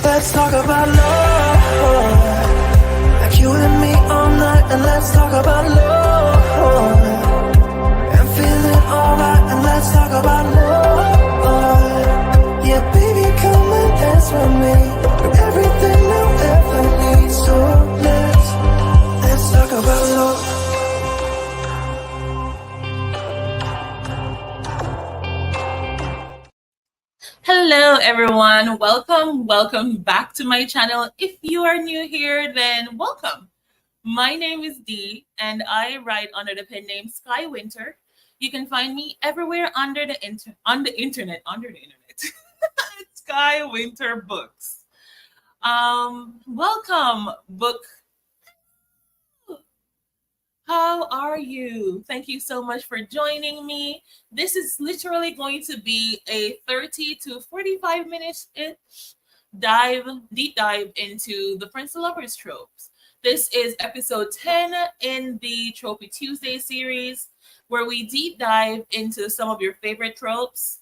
Let's talk about love. Like you and me all night, and let's talk about love. I'm feeling alright, and let's talk about love. Yeah, baby, come and dance with me. You're everything I'll ever need. So let's talk about love. Hello everyone, welcome back to my channel. If you are new here, then welcome. My name is Dee and I write under the pen name Sky Winter. You can find me everywhere on the internet. Sky Winter Books. Welcome book. How are you? Thank you so much for joining me. This is literally going to be a 30 to 45 minutes-ish deep dive into the Friends to Lovers tropes. This is episode 10 in the Tropey Tuesday series, where we deep dive into some of your favorite tropes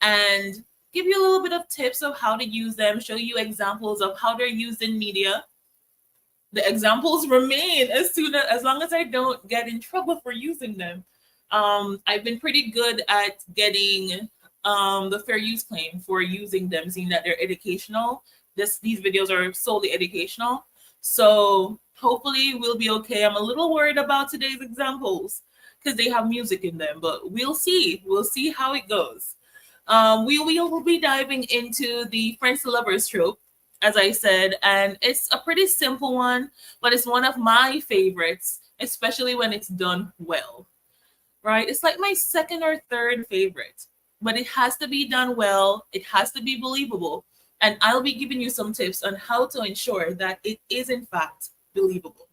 and give you a little bit of tips of how to use them, show you examples of how they're used in media. The examples remain as long as I don't get in trouble for using them. I've been pretty good at getting the fair use claim for using them, seeing that they're educational. These videos are solely educational. So hopefully we'll be okay. I'm a little worried about today's examples because they have music in them, but we'll see. We'll see how it goes. We will be diving into the Friends to Lovers trope, as I said, and it's a pretty simple one, but it's one of my favorites, especially when it's done well, right? It's like my second or third favorite, but it has to be done well. It has to be believable. And I'll be giving you some tips on how to ensure that it is in fact believable.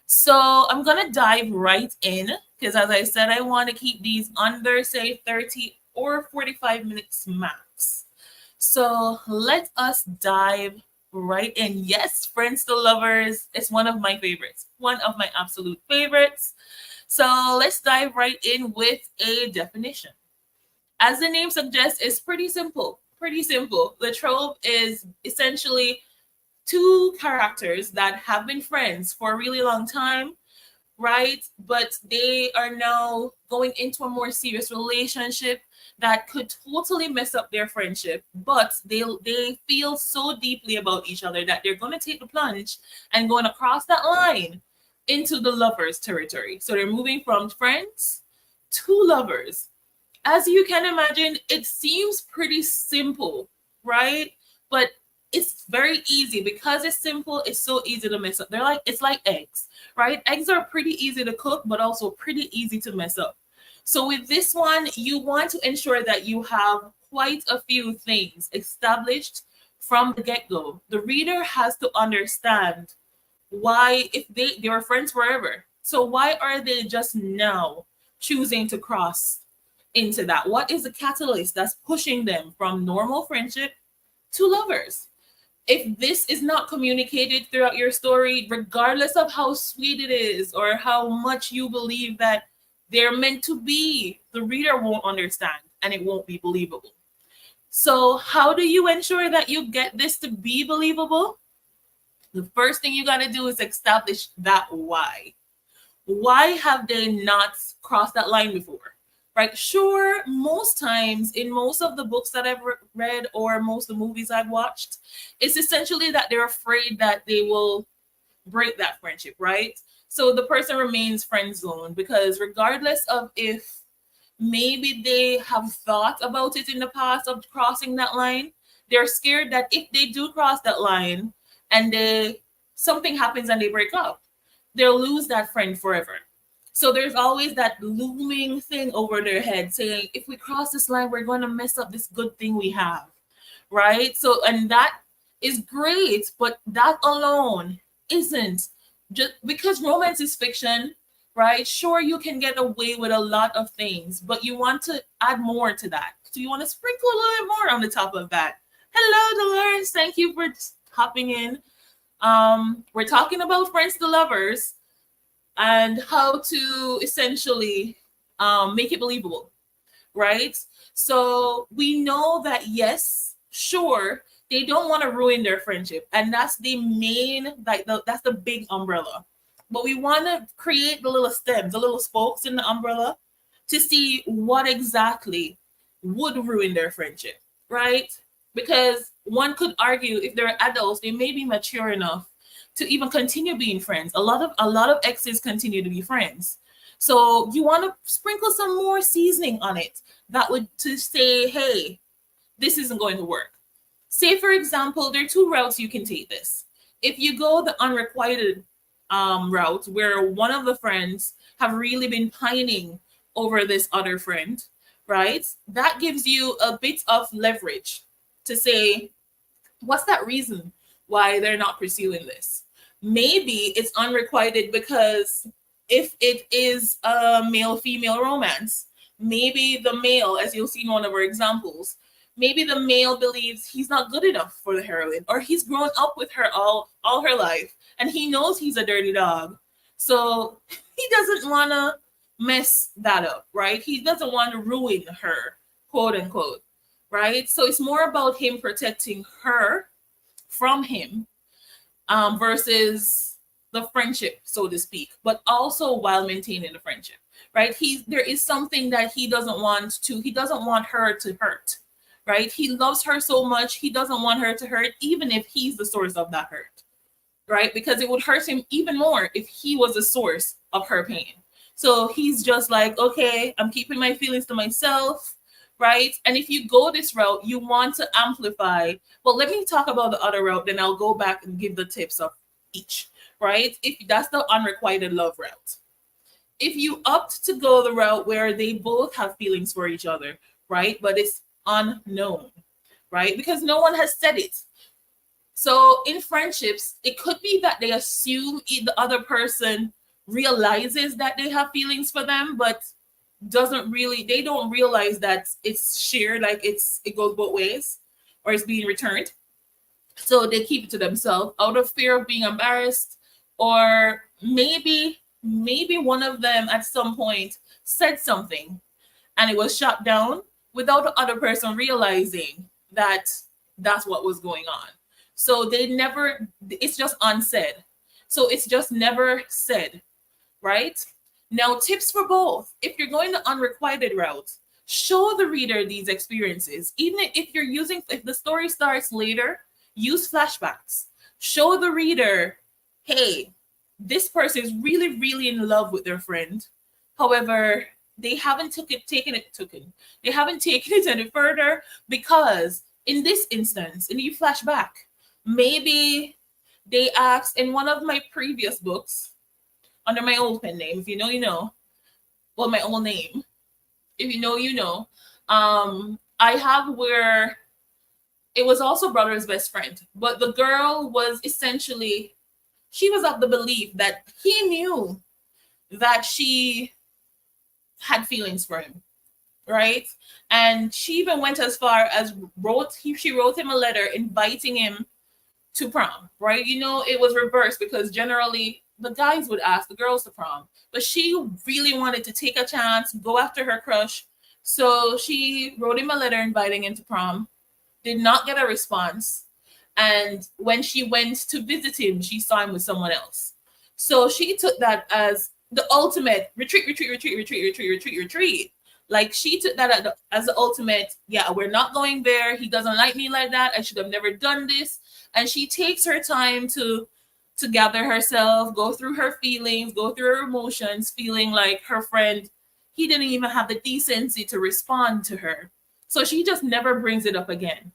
So I'm going to dive right in because, as I said, I want to keep these under, say, 30 or 45 minutes max. So let us dive right in. Yes, Friends to Lovers is one of my favorites, one of my absolute favorites. So let's dive right in with a definition. As the name suggests, it's pretty simple. The trope is essentially two characters that have been friends for a really long time, right? But they are now going into a more serious relationship that could totally mess up their friendship, but they feel so deeply about each other that they're going to take the plunge and going across that line into the lovers territory. So they're moving from friends to lovers. As you can imagine, it seems pretty simple, right? But it's very easy because it's simple. It's so easy to mess up. It's like eggs, right? Eggs are pretty easy to cook, but also pretty easy to mess up. So with this one, you want to ensure that you have quite a few things established from the get-go. The reader has to understand why, if they were friends forever, so why are they just now choosing to cross into that? What is the catalyst that's pushing them from normal friendship to lovers? If this is not communicated throughout your story, regardless of how sweet it is or how much you believe that they're meant to be, the reader won't understand and it won't be believable. So how do you ensure that you get this to be believable? The first thing you got to do is establish that why. Why have they not crossed that line before? Right? Sure, most times in most of the books that I've read or most of the movies I've watched, it's essentially that they're afraid that they will break that friendship, right? So the person remains friend zone because regardless of if maybe they have thought about it in the past of crossing that line, they're scared that if they do cross that line and something happens and they break up, they'll lose that friend forever. So there's always that looming thing over their head saying, if we cross this line, we're going to mess up this good thing we have, right? So, and that is great, but that alone isn't, just because romance is fiction, right? Sure, you can get away with a lot of things, but you want to add more to that. So you want to sprinkle a little bit more on the top of that. Hello, Dolores. Thank you for hopping in. We're talking about Friends to Lovers and how to essentially make it believable, right? So we know that, yes, sure, They don't want to ruin their friendship. And that's the main, that's the big umbrella. But we want to create the little stems, the little spokes in the umbrella to see what exactly would ruin their friendship, right? Because one could argue if they're adults, they may be mature enough to even continue being friends. A lot of exes continue to be friends. So you want to sprinkle some more seasoning on it that would to say, hey, this isn't going to work. Say, for example, there are two routes you can take this. If you go the unrequited route where one of the friends have really been pining over this other friend, right? That gives you a bit of leverage to say, what's that reason why they're not pursuing this? Maybe it's unrequited because if it is a male-female romance, maybe the male, as you'll see in one of our examples, maybe the male believes he's not good enough for the heroine, or he's grown up with her all her life, and he knows he's a dirty dog. So he doesn't want to mess that up, right? He doesn't want to ruin her, quote unquote, right? So it's more about him protecting her from him versus the friendship, so to speak, but also while maintaining the friendship, right? There is something that he doesn't want her to hurt, right? He loves her so much, he doesn't want her to hurt, even if he's the source of that hurt, right? Because it would hurt him even more if he was the source of her pain. So he's just like, okay, I'm keeping my feelings to myself, right? And if you go this route, you want to amplify. Well, let me talk about the other route, then I'll go back and give the tips of each, right? If that's the unrequited love route. If you opt to go the route where they both have feelings for each other, right? But it's unknown, right? Because no one has said it. So in friendships, it could be that they assume the other person realizes that they have feelings for them, but they don't realize that it's shared, like it goes both ways, or it's being returned. So they keep it to themselves out of fear of being embarrassed, or maybe one of them at some point said something and it was shut down without the other person realizing that that's what was going on. So it's just unsaid. So it's just never said, right? Now, tips for both. If you're going the unrequited route, show the reader these experiences. Even if the story starts later, use flashbacks. Show the reader, hey, this person is really, really in love with their friend. However, they haven't taken it any further because in this instance, and you flash back, maybe they asked in one of my previous books, under my old pen name, if you know, you know. Well, my old name. If you know, you know. I have where it was also brother's best friend. But the girl was essentially, she was of the belief that he knew that she had feelings for him, right? And she even went as far as she wrote him a letter inviting him to prom, right? You know, it was reversed because generally the guys would ask the girls to prom, but she really wanted to take a chance, go after her crush. So she wrote him a letter inviting him to prom, did not get a response. And when she went to visit him, she saw him with someone else. So she took that as the ultimate retreat. Like she took that as the ultimate, yeah, we're not going there. He doesn't like me like that. I should have never done this. And she takes her time to gather herself, go through her feelings, go through her emotions, feeling like her friend, he didn't even have the decency to respond to her. So she just never brings it up again,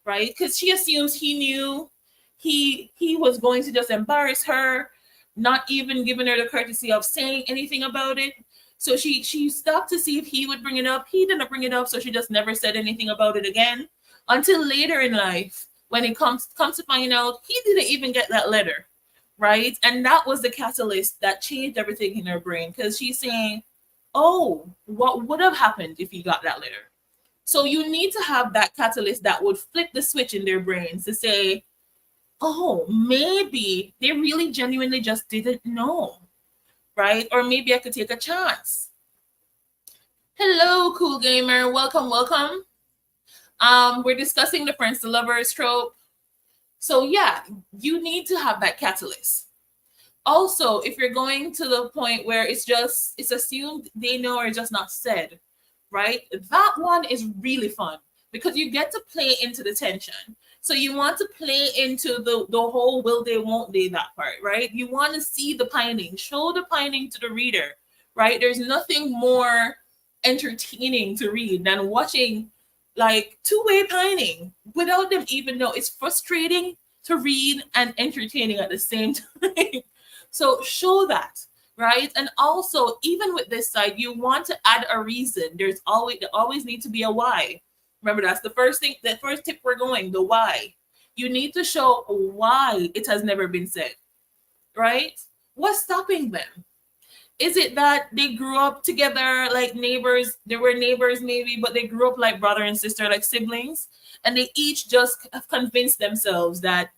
right? Because she assumes he knew he was going to just embarrass her, not even giving her the courtesy of saying anything about it. So she stopped to see if he would bring it up. He didn't bring it up, so she just never said anything about it again until later in life when it comes to find out he didn't even get that letter, right? And that was the catalyst that changed everything in her brain because she's saying, oh, what would have happened if he got that letter? So you need to have that catalyst that would flip the switch in their brains to say, oh, maybe they really genuinely just didn't know, right? Or maybe I could take a chance. Hello, cool gamer. Welcome. We're discussing the friends to lovers trope. So yeah, you need to have that catalyst. Also, if you're going to the point where it's assumed they know or just not said, right? That one is really fun because you get to play into the tension. So you want to play into the whole will they, won't they, that part, right? You want to see the pining, show the pining to the reader, right? There's nothing more entertaining to read than watching like two-way pining without them even know. It's frustrating to read and entertaining at the same time. So show that, right? And also, even with this side, you want to add a reason. There always need to be a why. Remember, that's the first thing, the first tip we're going, the why. You need to show why it has never been said, right? What's stopping them? Is it that they grew up together like neighbors? They were neighbors maybe, but they grew up like brother and sister, like siblings, and they each just have convinced themselves that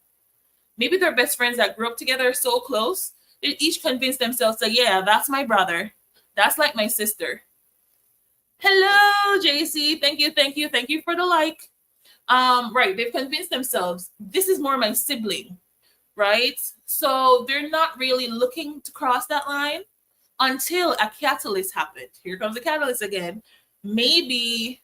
maybe they're best friends that grew up together so close. They each convinced themselves that, yeah, that's my brother. That's like my sister. Hello, JC. Thank you for the like. Right, they've convinced themselves this is more my sibling, right? So they're not really looking to cross that line until a catalyst happened. Here comes the catalyst again. Maybe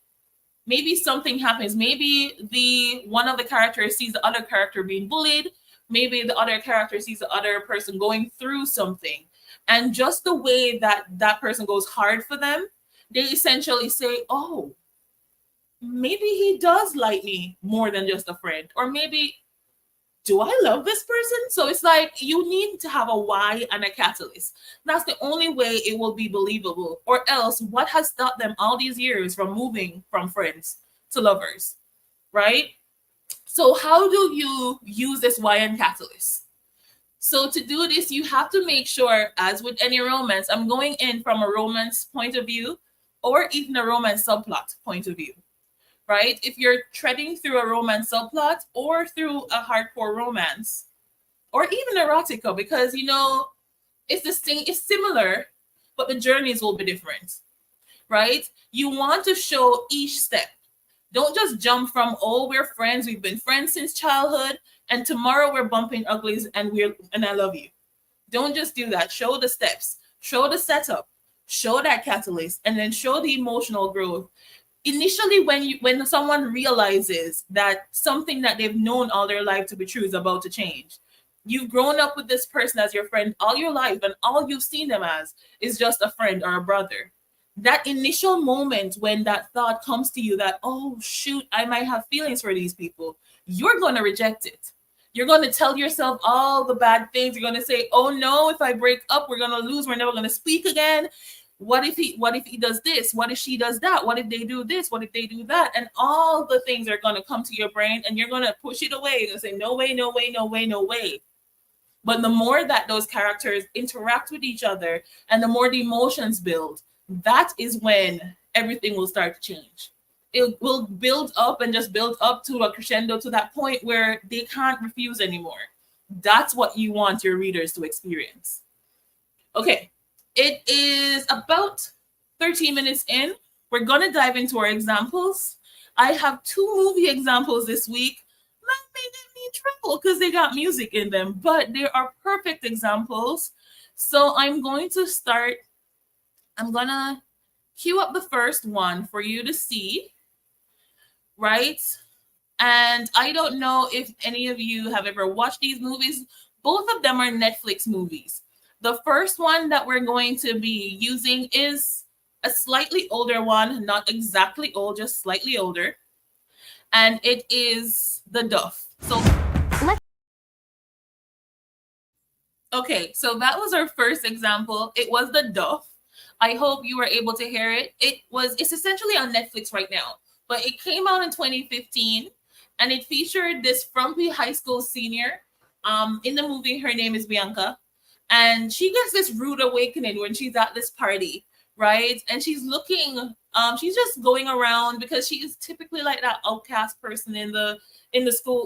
something happens. Maybe the one of the characters sees the other character being bullied. Maybe the other character sees the other person going through something. And just the way that that person goes hard for them, they essentially say, oh, maybe he does like me more than just a friend. Or maybe, do I love this person? So it's like you need to have a why and a catalyst. That's the only way it will be believable. Or else, what has stopped them all these years from moving from friends to lovers, right? So how do you use this why and catalyst? So to do this, you have to make sure, as with any romance, I'm going in from a romance point of view or even a romance subplot point of view, right? If you're treading through a romance subplot or through a hardcore romance or even erotica, because, you know, it's the same, it's similar, but the journeys will be different, right? You want to show each step. Don't just jump from, oh, we're friends, we've been friends since childhood, and tomorrow we're bumping uglies and I love you. Don't just do that. Show the steps, show the setup, show that catalyst, and then show the emotional growth. Initially, when someone realizes that something that they've known all their life to be true is about to change, you've grown up with this person as your friend all your life, and all you've seen them as is just a friend or a brother. That initial moment when that thought comes to you that, oh, shoot, I might have feelings for these people, you're going to reject it. You're going to tell yourself all the bad things. You're going to say, oh, no, if I break up, we're going to lose. We're never going to speak again. What if he does this? What if she does that? What if they do this? What if they do that? And all the things are going to come to your brain, and you're going to push it away. You're going to say, no way, no way, no way, no way. But the more that those characters interact with each other and the more the emotions build, that is when everything will start to change. It will build up and just build up to a crescendo to that point where they can't refuse anymore. That's what you want your readers to experience. Okay, it is about 13 minutes in. We're going to dive into our examples. I have 2 movie examples this week. That may get me in trouble because they got music in them, but they are perfect examples. So I'm going to cue up the first one for you to see, right? And I don't know if any of you have ever watched these movies. Both of them are Netflix movies. The first one that we're going to be using is a slightly older one, not exactly old, just slightly older. And it is The Duff. Okay, so that was our first example. It was The Duff. I hope you were able to hear it. It's essentially on Netflix right now, but it came out in 2015, and it featured this frumpy high school senior. In the movie, her name is Bianca, and she gets this rude awakening when she's at this party, right? And she's she's just going around because she is typically like that outcast person in the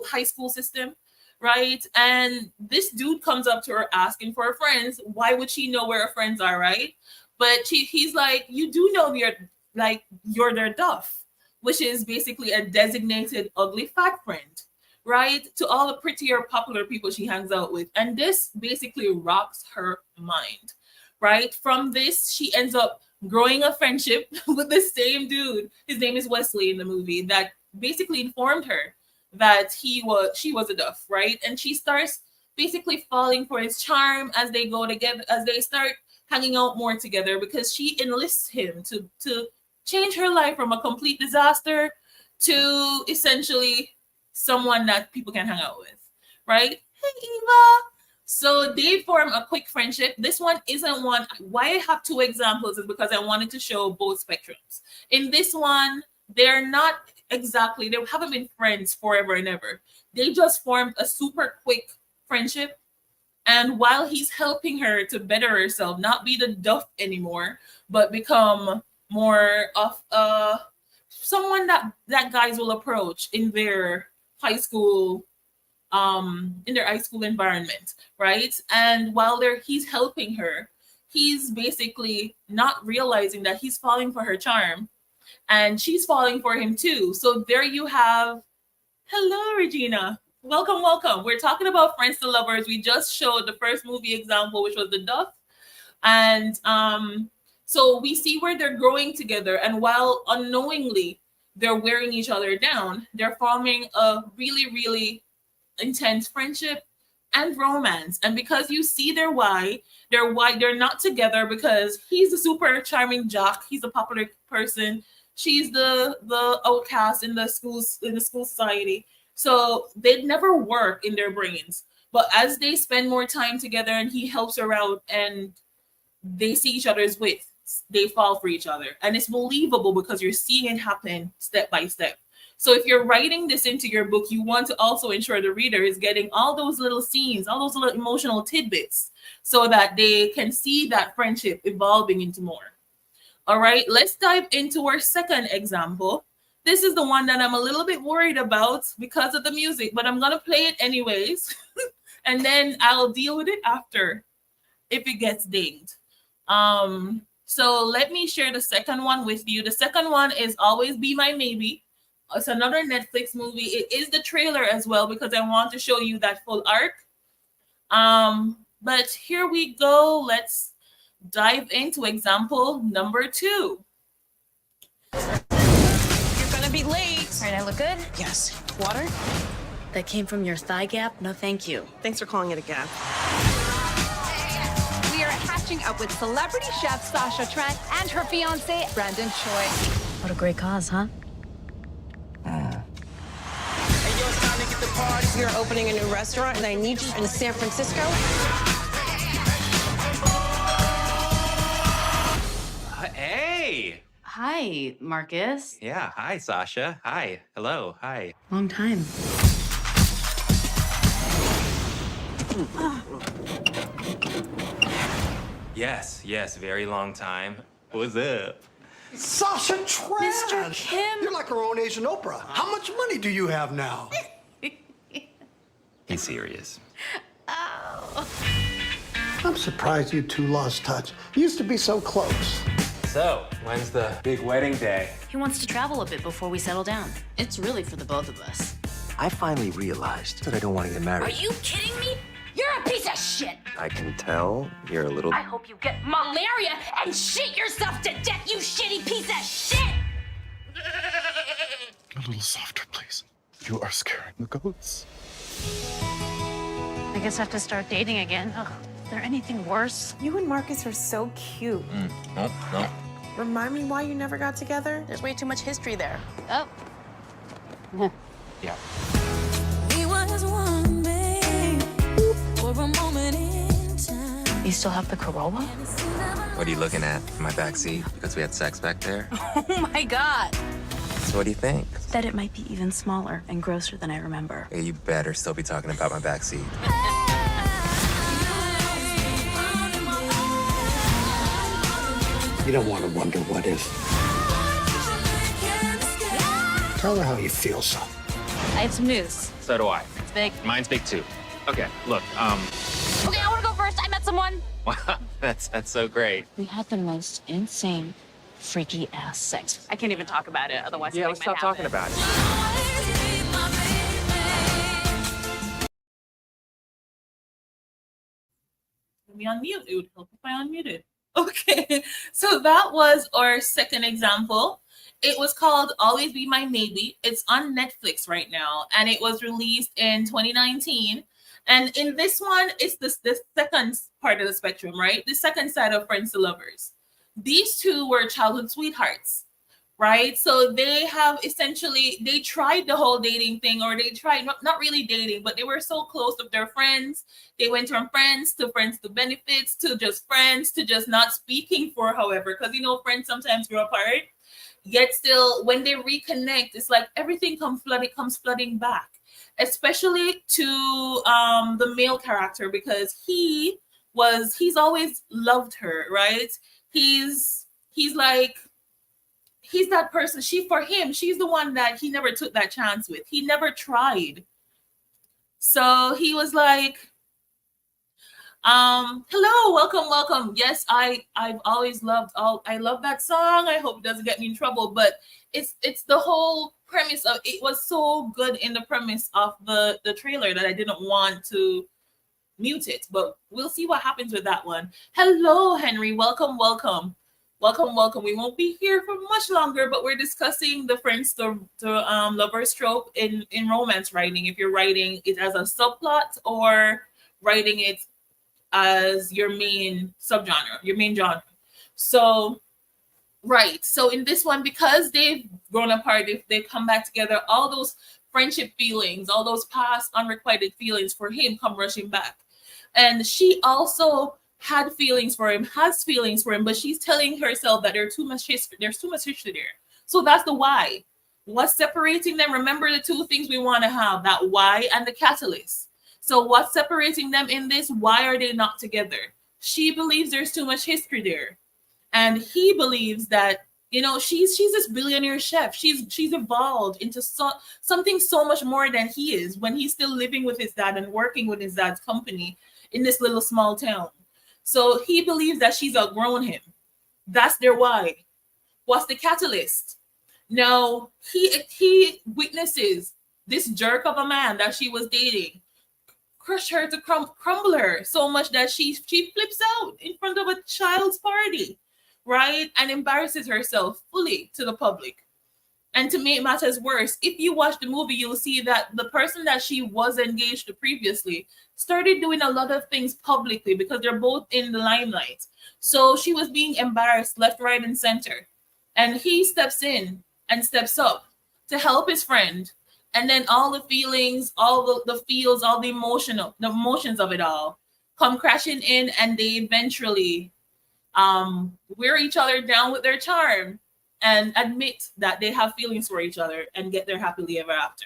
high school system, right? And this dude comes up to her asking for her friends. Why would she know where her friends are, right? But he's like, you do know you're their Duff. which is basically a designated ugly fat friend, right? To all the prettier, popular people she hangs out with. And this basically rocks her mind, right? From this, she ends up growing a friendship with the same dude. His name is Wesley in the movie, that basically informed her that she was a duff, right? And she starts basically falling for his charm as they go together, as they start hanging out more together, because she enlists him to change her life from a complete disaster to essentially someone that people can hang out with, right? Hey, Eva. So they form a quick friendship. This one isn't one. Why I have two examples is because I wanted to show both spectrums. In this one, they're not exactly, they haven't been friends forever and ever. They just formed a super quick friendship. And while he's helping her to better herself, not be the duff anymore, but become more of someone that guys will approach in their high school environment, right? And while he's helping her, he's basically not realizing that he's falling for her charm, and she's falling for him too. So there you have, hello, Regina. Welcome, welcome. We're talking about friends to lovers. We just showed the first movie example, which was the duff. And so we see where they're growing together. And while unknowingly they're wearing each other down, they're forming a really, really intense friendship and romance. And because you see they're not together because he's a super charming jock. He's a popular person. She's the outcast in the school society. So they'd never work in their brains. But as they spend more time together and he helps her out and they see each other's width, they fall for each other. And it's believable because you're seeing it happen step by step. So if you're writing this into your book, you want to also ensure the reader is getting all those little scenes, all those little emotional tidbits, so that they can see that friendship evolving into more. All right, let's dive into our second example. This is the one that I'm a little bit worried about because of the music, but I'm going to play it anyways. And then I'll deal with it after if it gets dinged. So let me share the second one with you. The second one is Always Be My Maybe. It's another Netflix movie. It is the trailer as well because I want to show you that full arc. But here we go. Let's dive into example number 2. Be late. All right, I look good? Yes. Water? That came from your thigh gap? No, thank you. Thanks for calling it a gap. We are hatching up with celebrity chef Sasha Trent and her fiance, Brandon Choi. What a great cause, huh? We are opening a new restaurant, and I need you in San Francisco. Hey! Hi, Marcus. Yeah, hi, Sasha. Hi. Hello. Hi. Long time. Yes, very long time. What's up? Sasha Trent! Mr. Kim! You're like our own Asian Oprah. How much money do you have now? He's serious. Oh. I'm surprised you two lost touch. You used to be so close. So, when's the big wedding day? He wants to travel a bit before we settle down. It's really for the both of us. I finally realized that I don't want to get married. Are you kidding me? You're a piece of shit! I can tell you're a little... I hope you get malaria and shit yourself to death, you shitty piece of shit! A little softer, please. You are scaring the goats. I guess I have to start dating again. Ugh, is there anything worse? You and Marcus are so cute. No. Remind me why you never got together? There's way too much history there. Oh. Yeah. We was one, babe, for a moment in time. You still have the Corolla? What are you looking at? My back seat? Because we had sex back there? Oh my God. So what do you think? That it might be even smaller and grosser than I remember. Hey, you better still be talking about my back seat. You don't want to wonder what if. Tell her how you feel, son. I have some news. So do I. It's big. Mine's big too. Okay, look, Okay, I wanna go first. I met someone. wow, that's so great. We had the most insane freaky ass sex. I can't even talk about it, otherwise Yeah, I let's might stop talking have it. about it. Let me unmute. It would help if I unmuted. Okay, so that was our second example. It was called Always Be My Maybe. It's on Netflix right now, and it was released in 2019. And in this one, it's the second part of the spectrum, right? The second side of Friends to Lovers. These two were childhood sweethearts, right? So they have essentially, they tried the whole dating thing, or they tried not really dating, but they were so close with their friends. They went from friends to benefits to just not speaking for however, because you know friends sometimes grow apart. Yet still, when they reconnect, it's like everything comes flooding back, especially to the male character, because he's always loved her, right? He's like, he's that person. She's the one that he never took that chance with. He never tried. So he was like, hello, welcome. Yes, I've always loved I love that song. I hope it doesn't get me in trouble. But it's the whole premise of it was so good in the premise of the trailer that I didn't want to mute it. But we'll see what happens with that one. Hello, Henry. Welcome. We won't be here for much longer, but we're discussing the friends to lovers trope in romance writing. If you're writing it as a subplot or writing it as your main subgenre, your main genre. So, right. So in this one, because they've grown apart, they've come back together, all those friendship feelings, all those past unrequited feelings for him come rushing back. And she also has feelings for him, but she's telling herself that there's too much history there. So that's the why. What's separating them? Remember the two things we want to have, that why and the catalyst. So what's separating them in this? Why are they not together? She believes there's too much history there. And he believes that, you know, she's this billionaire chef. She's evolved into something so much more than he is when he's still living with his dad and working with his dad's company in this little small town. So he believes that she's outgrown him. That's their why. What's the catalyst? Now, he witnesses this jerk of a man that she was dating crush her to crumble her so much that she flips out in front of a child's party, right? And embarrasses herself fully to the public. And to make matters worse, if you watch the movie, you'll see that the person that she was engaged to previously started doing a lot of things publicly because they're both in the limelight. So she was being embarrassed left, right, and center. And he steps in and steps up to help his friend. And then all the feelings, all the feels, all the emotions of it all come crashing in, and they eventually wear each other down with their charm and admit that they have feelings for each other and get their happily ever after.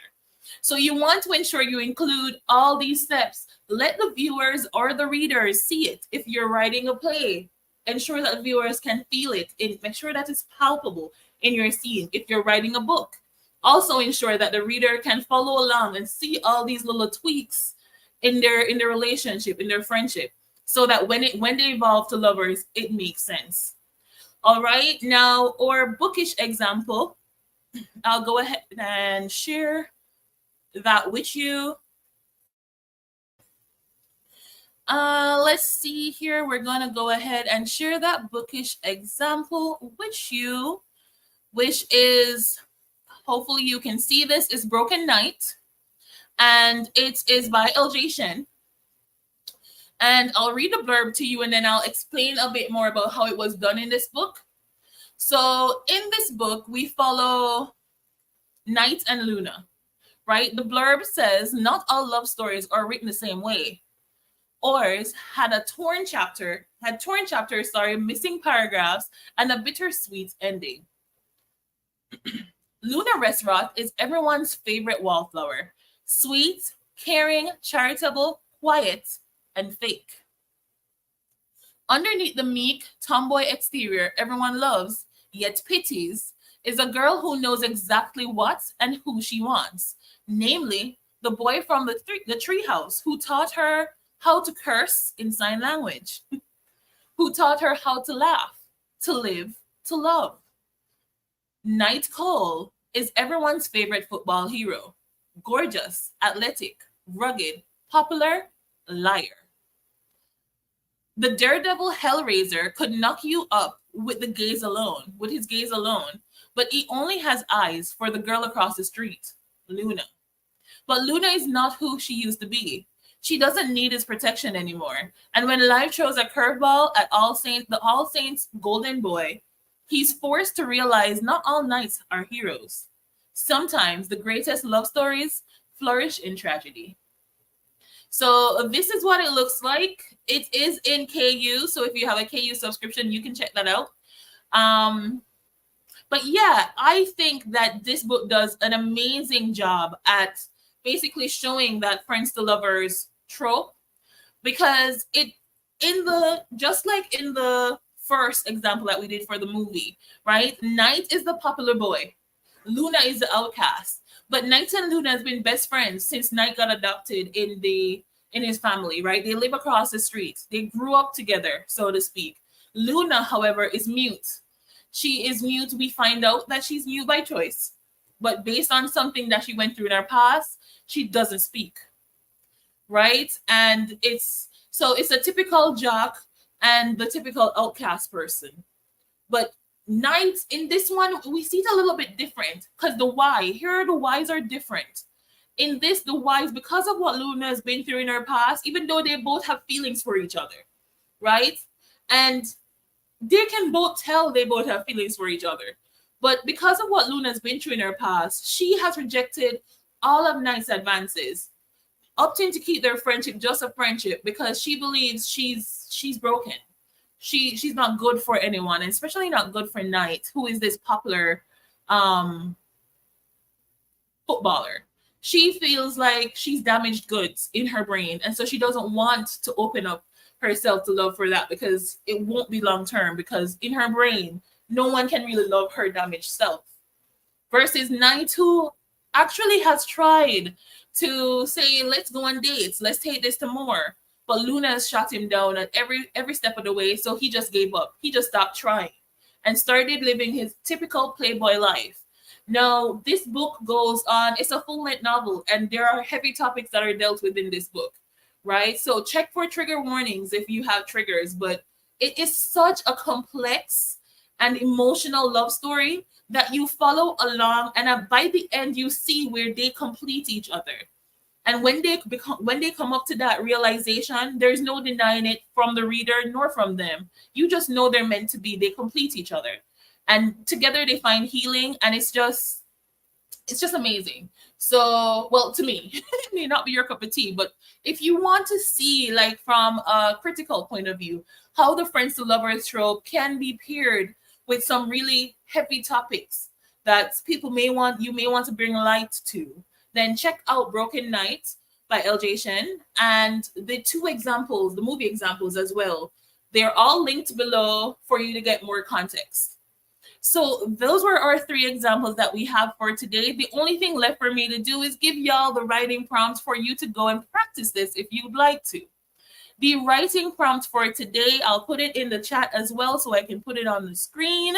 So you want to ensure you include all these steps. Let the viewers or the readers see it. If you're writing a play, ensure that viewers can feel it. Make sure that it's palpable in your scene. If you're writing a book, also ensure that the reader can follow along and see all these little tweaks in their relationship, in their friendship, so that when they evolve to lovers, it makes sense. All right, now our bookish example, I'll go ahead and share that with you. Let's see here. We're gonna go ahead and share that bookish example with you, which is, hopefully you can see this, is Broken Night, and it is by Adjacent. And I'll read the blurb to you, and then I'll explain a bit more about how it was done in this book. So in this book, we follow Night and Luna, right? The blurb says, not all love stories are written the same way. Ours had torn chapters, missing paragraphs, and a bittersweet ending. Luna Resroth is everyone's favorite wallflower. Sweet, caring, charitable, quiet, and fake. Underneath the meek, tomboy exterior everyone loves, yet pities, is a girl who knows exactly what and who she wants. Namely, the boy from the treehouse who taught her how to curse in sign language, who taught her how to laugh, to live, to love. Knight Cole is everyone's favorite football hero. Gorgeous, athletic, rugged, popular, liar. The daredevil Hellraiser could knock you up with the gaze alone, with his gaze alone, but he only has eyes for the girl across the street, Luna. But Luna is not who she used to be. She doesn't need his protection anymore. And when life throws a curveball at the All Saints Golden Boy, he's forced to realize not all knights are heroes. Sometimes the greatest love stories flourish in tragedy. So this is what it looks like. It is in KU. So if you have a KU subscription, you can check that out. But yeah, I think that this book does an amazing job at basically showing that friends to lovers trope, because just like in the first example that we did for the movie, right? Knight is the popular boy. Luna is the outcast. But Knight and Luna has been best friends since Knight got adopted in his family, right? They live across the street. They grew up together, so to speak. Luna, however, is mute. She is mute. We find out that she's mute by choice. But based on something that she went through in her past, she doesn't speak, right? And it's a typical jock and the typical outcast person. But Knight, in this one, we see it a little bit different because the whys are different. In this, the whys, because of what Luna has been through in her past, even though they both have feelings for each other, right? And they can both tell they both have feelings for each other. But because of what Luna's been through in her past, she has rejected all of Knight's advances, opting to keep their friendship just a friendship because she believes she's broken. She's not good for anyone, and especially not good for Knight, who is this popular footballer. She feels like she's damaged goods in her brain, and so she doesn't want to open up herself to love for that because it won't be long term, because in her brain, no one can really love her damaged self. Versus Knight, who actually has tried to say, let's go on dates, let's take this to more. But Luna has shot him down at every step of the way, so he just gave up. He just stopped trying and started living his typical playboy life. Now, this book goes on, it's a full-length novel, and there are heavy topics that are dealt with in this book, right? So check for trigger warnings if you have triggers, but it is such a complex and emotional love story that you follow along, and by the end, you see where they complete each other. And when they come up to that realization, there's no denying it from the reader nor from them. You just know they're meant to be. They complete each other. And together they find healing, and it's just amazing. So, well, to me, it may not be your cup of tea, but if you want to see, like, from a critical point of view, how the friends to lovers trope can be paired with some really heavy topics that you may want to bring light to, then check out Broken Knight by Adjacent, and the the movie examples as well. They're all linked below for you to get more context. So those were our 3 examples that we have for today. The only thing left for me to do is give y'all the writing prompt for you to go and practice this if you'd like to. The writing prompt for today, I'll put it in the chat as well so I can put it on the screen.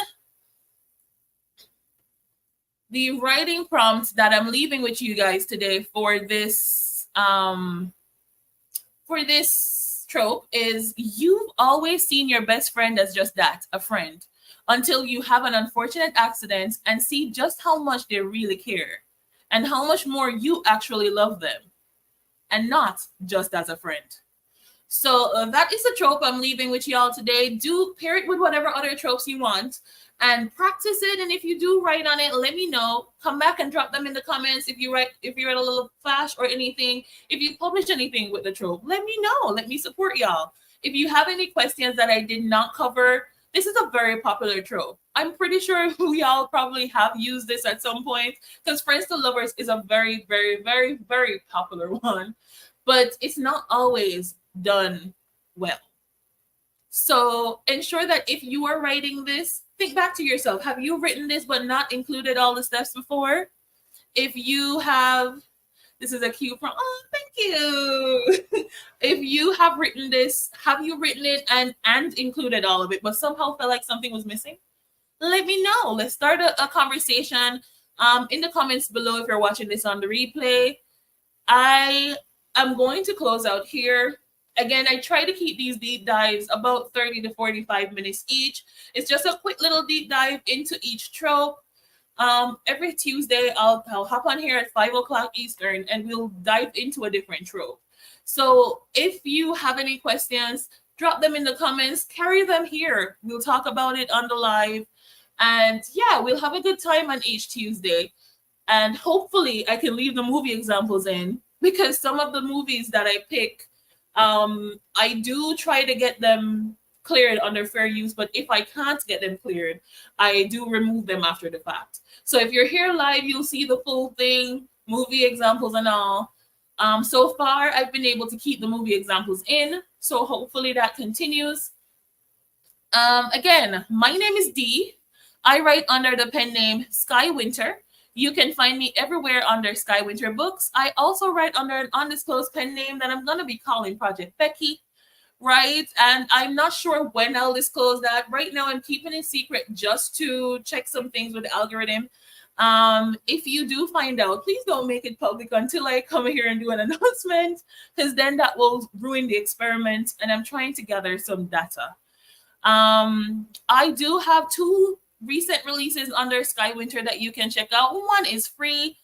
The writing prompt that I'm leaving with you guys today for this trope is: you've always seen your best friend as just that, a friend, until you have an unfortunate accident and see just how much they really care and how much more you actually love them, and not just as a friend. So that is the trope I'm leaving with y'all today. Do pair it with whatever other tropes you want and practice it. And if you do write on it, let me know. Come back and drop them in the comments if you write a little flash or anything. If you publish anything with the trope, let me know. Let me support y'all. If you have any questions that I did not cover, this is a very popular trope. I'm pretty sure y'all probably have used this at some point, because Friends to Lovers is a very, very, very, very popular one, but it's not always done well. So ensure that if you are writing this, think back to yourself. Have you written this but not included all the steps before? If you have, this is a cue from, oh, thank you. If you have written this, have you written it and included all of it, but somehow felt like something was missing? let me know. Let's start a conversation in the comments below if you're watching this on the replay. I am going to close out here. Again, I try to keep these deep dives about 30 to 45 minutes each. It's just a quick little deep dive into each trope. Every Tuesday, I'll hop on here at 5 o'clock Eastern and we'll dive into a different trope. So if you have any questions, drop them in the comments, carry them here. We'll talk about it on the live. And yeah, we'll have a good time on each Tuesday. And hopefully I can leave the movie examples in, because some of the movies that I pick, I do try to get them cleared under fair use, but if I can't get them cleared, I do remove them after the fact. So if you're here live, you'll see the full thing, movie examples and all. So far, I've been able to keep the movie examples in, so hopefully that continues. Again, my name is Dee. I write under the pen name Sky Winter. You can find me everywhere under Sky Winter Books. I also write under an undisclosed pen name that I'm going to be calling Project Becky, right? And I'm not sure when I'll disclose that. Right now, I'm keeping it secret just to check some things with the algorithm. If you do find out, please don't make it public until I come here and do an announcement, because then that will ruin the experiment, and I'm trying to gather some data. I do have 2 recent releases under Sky Winter that you can check out. One is free.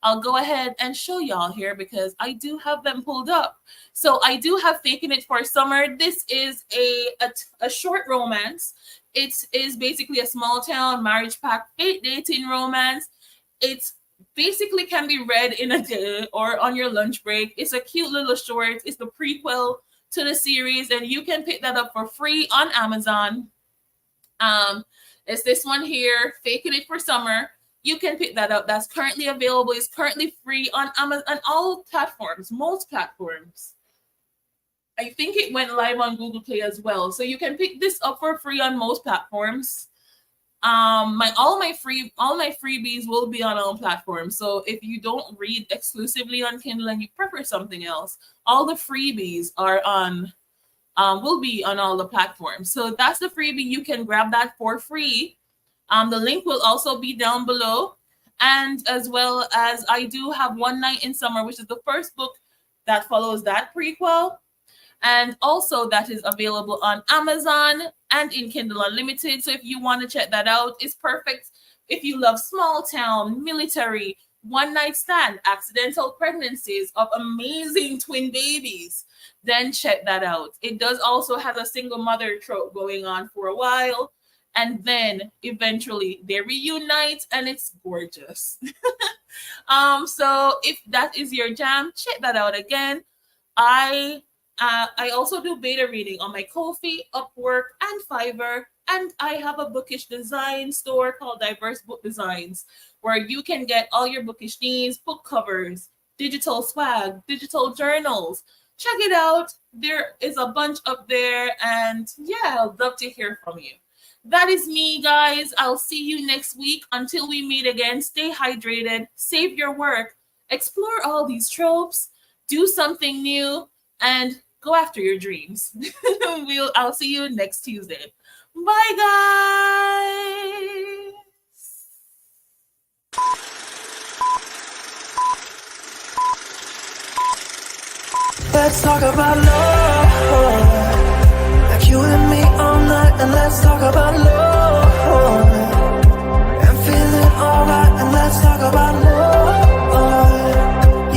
I'll go ahead and show y'all here because I do have them pulled up. So I do have Faking It for Summer. This is a short romance. It is basically a small town marriage pact fake dating romance. It's basically can be read in a day or on your lunch break. It's a cute little short. It's the prequel to the series, and you can pick that up for free on Amazon. It's this one here, Faking It for Summer. You can pick that up. That's currently available. It's currently free on Amazon, on all platforms, most platforms. I think it went live on Google Play as well. So you can pick this up for free on most platforms. All my freebies will be on all platforms. So if you don't read exclusively on Kindle and you prefer something else, all the freebies are on will be on all the platforms. So that's the freebie. You can grab that for free. The link will also be down below. And as well as I do have One Night in Summer, which is the first book that follows that prequel. And also that is available on Amazon and in Kindle Unlimited. So if you want to check that out, it's perfect if you love small town, military, one night stand, accidental pregnancies of amazing twin babies, then check that out. It does also have a single mother trope going on for a while. And then eventually they reunite and it's gorgeous. So if that is your jam, check that out again. I also do beta reading on my Ko-fi, Upwork, and Fiverr. And I have a bookish design store called Diverse Book Designs, where you can get all your bookish needs, book covers, digital swag, digital journals. Check it out. There is a bunch up there. And yeah, I'd love to hear from you. That is me, guys. I'll see you next week. Until we meet again, stay hydrated, save your work, explore all these tropes, do something new, and go after your dreams. I'll see you next Tuesday. Bye, guys. Let's talk about love. Like you and me all night, and let's talk about love. I'm feeling alright, and let's talk about love.